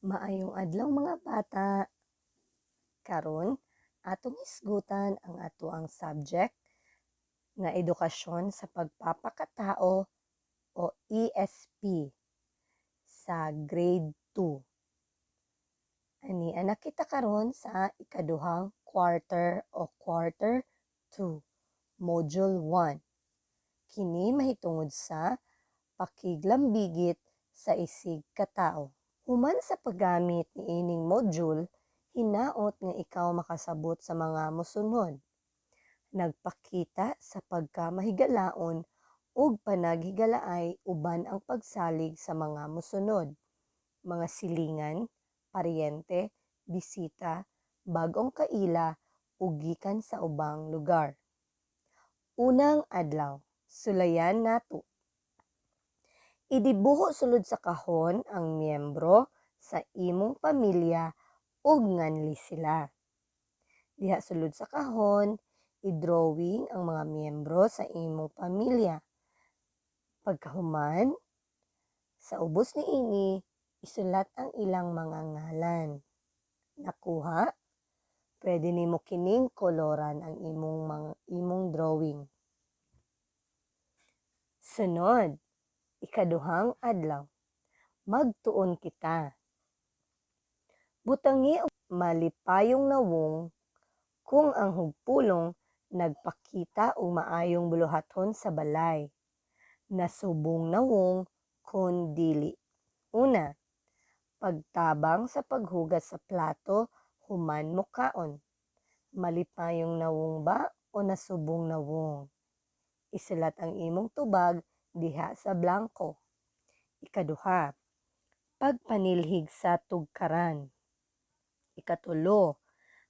Maayong adlaw mga bata. Karon atong isgutan ang atoang subject nga edukasyon sa pagpapakatao o ESP sa grade 2. Ana kita karon sa ikaduhang quarter o quarter 2, module 1. Kini mahitungod sa pakiglambigit sa isig katao. Human sa paggamit ni ining module, hinaot nga ikaw makasabot sa mga mosunod. Nagpakita sa pagkamahigalaon ug panaghigalaay uban ang pagsalig sa mga mosunod. Mga silingan, paryente, bisita, bag-ong kaila ug gikan sa ubang lugar. Unang adlaw, sulayan nato. Idibuho sulod sa kahon ang miyembro sa imong pamilya ug nganli sila. Diha sulod sa kahon, i-drawing ang mga miyembro sa imong pamilya. Pagkahuman, sa ubos ni ini, isulat ang ilang mga ngalan. Nakuha? Pwede nimo kining koloran ang imong drawing. Sunod, ikaduhang adlaw. Magtuon kita. Butangi og malipayong nawong kung ang hugpulong nagpakita og maayong buluhaton sa balay. Nasubong nawong kun dili. Una, pagtabang sa paghugas sa plato human mukaon. Malipayong nawong ba o nasubong nawong? Isulat ang imong tubag diha sa blanko. Ikaduha, pagpanilhig sa tugkaran. Ikatulo,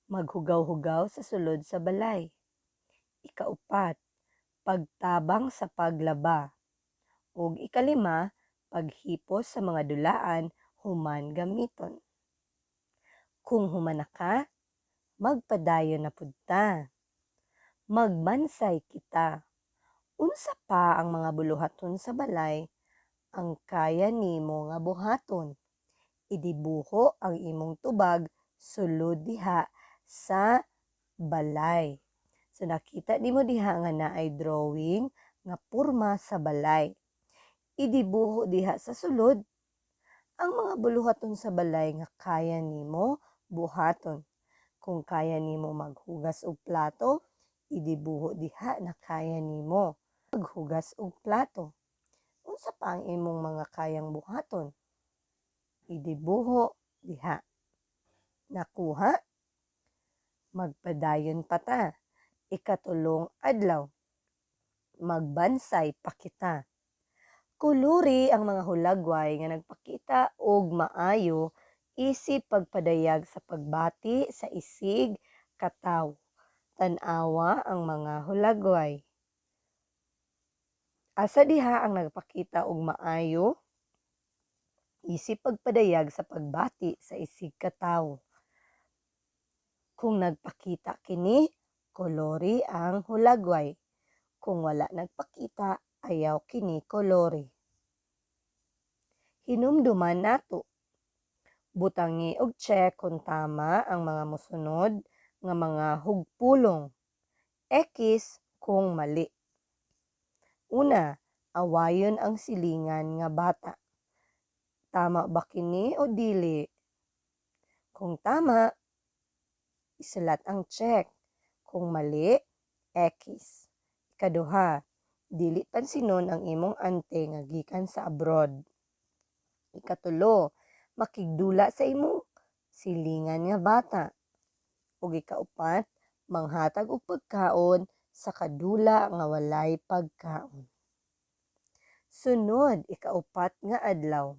maghugaw-hugaw sa sulod sa balay. Ikaupat, pagtabang sa paglaba. Ug ikalima, paghipos sa mga dulaan human gamiton. Kung humana ka, magpadayon na pud ta. Magbansay kita. Unsa pa ang mga buluhaton sa balay ang kaya nimo nga buhaton? Idibuho ang imong tubag sulod diha sa balay. So nakita nimo diha nga naay drawing nga porma sa balay. Idibuho diha sa sulod ang mga buluhaton sa balay nga kaya nimo buhaton. Kung kaya nimo maghugas og plato, idibuho diha na kaya nimo maghugas og plato. Unsa pa ang imong mga kayang buhaton? Idibuho diha. Nakuha? Magpadayon pa ta. Ikatulong adlaw. Magbansay pa kita. Kuluri ang mga hulagway nga nagpakita og maayo isip pagpadayag sa pagbati sa isig katawo. Tan-awa ang mga hulagway. Asa diha ang nagpakita og maayo isip pagpadayag sa pagbati sa isig katawo. Kung nagpakita kini, kolori ang hulagway. Kung wala nagpakita, ayaw kini kolori. Hinumduman nato. Butangi og check kung tama ang mga mosunod nga mga hugpulong. X kung mali. Una, awayon ang silingan nga bata. Tama ba kini o dili? Kung tama, isulat ang check. Kung mali, X. Ikaduha, dili pansinon ang imong ante nga gikan sa abroad. Ikatulo, makigdula sa imong silingan nga bata. Ug ikaupat, manghatag og pagkaon sa kadula nga walay pagkaon. Sunod, ikaupat nga adlaw.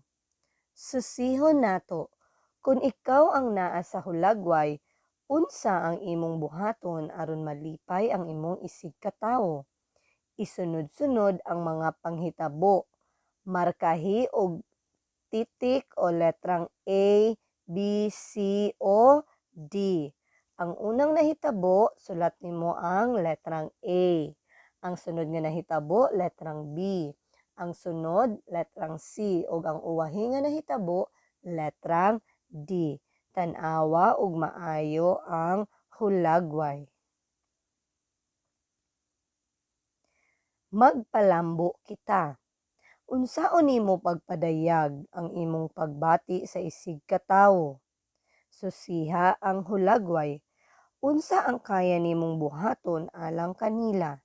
Susihon nato, kung ikaw ang naa sa hulagway, unsa ang imong buhaton aron malipay ang imong isig katawo? Isunod-sunod ang mga panghitabo. Markahi og titik o letrang A, B, C, o D. Ang unang nahitabo, sulat nimo ang letrang A. Ang sunod nga nahitabo, letrang B. Ang sunod, letrang C. O ang uwahi nga nahitabo, letrang D. Tan-awa ug maayo ang hulagway. Magpalambo kita. Unsaon nimo pagpadayag ang imong pagbati sa isig ka tawo? Susiha ang hulagway. Unsa ang kaya nimong buhaton alang kanila?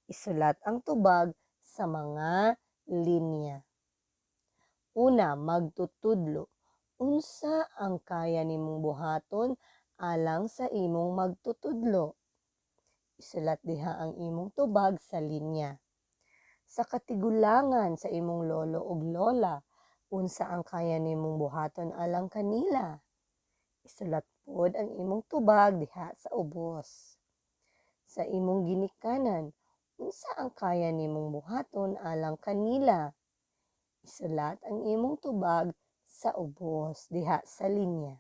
Isulat ang tubag sa mga linya. Una, magtutudlo. Unsa ang kaya nimong buhaton alang sa imong magtutudlo? Isulat diha ang imong tubag sa linya. Sa katigulangan sa imong lolo ug lola, unsa ang kaya nimong buhaton alang kanila? Isulat pod ang imong tubag diha sa ubos. Sa imong ginikanan, unsa ang kaya nimong buhaton alang kanila? Isulat ang imong tubag sa ubos diha sa linya.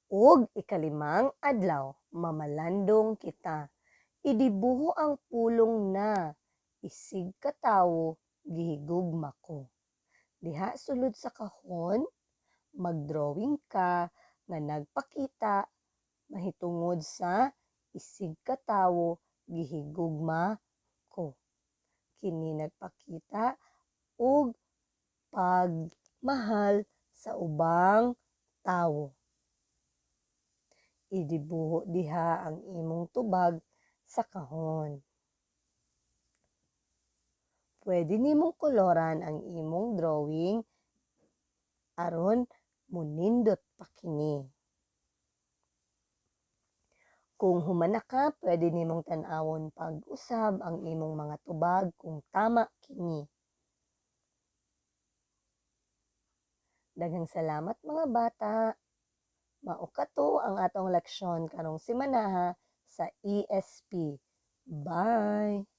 Ug ikalimang adlaw, mamalandong kita. Idibuho ang pulong na isig ka tawo gihigugma ko. Diha sulod sa kahon, magdrawing ka nga nagpakita mahitungod sa isig ka tawo gihigugma ko. Kini nagpakita og pagmahal sa ubang tawo. Idibuho diha ang imong tubag sa kahon. Pwede nimong koloran ang imong drawing aron munindot pa kini. Kung humana ka, pwede nimong tan-awon pag-usab ang imong mga tubag kung tama kini. Daghang salamat mga bata. Mao kato ang atong leksyon karong semana sa ESP. Bye!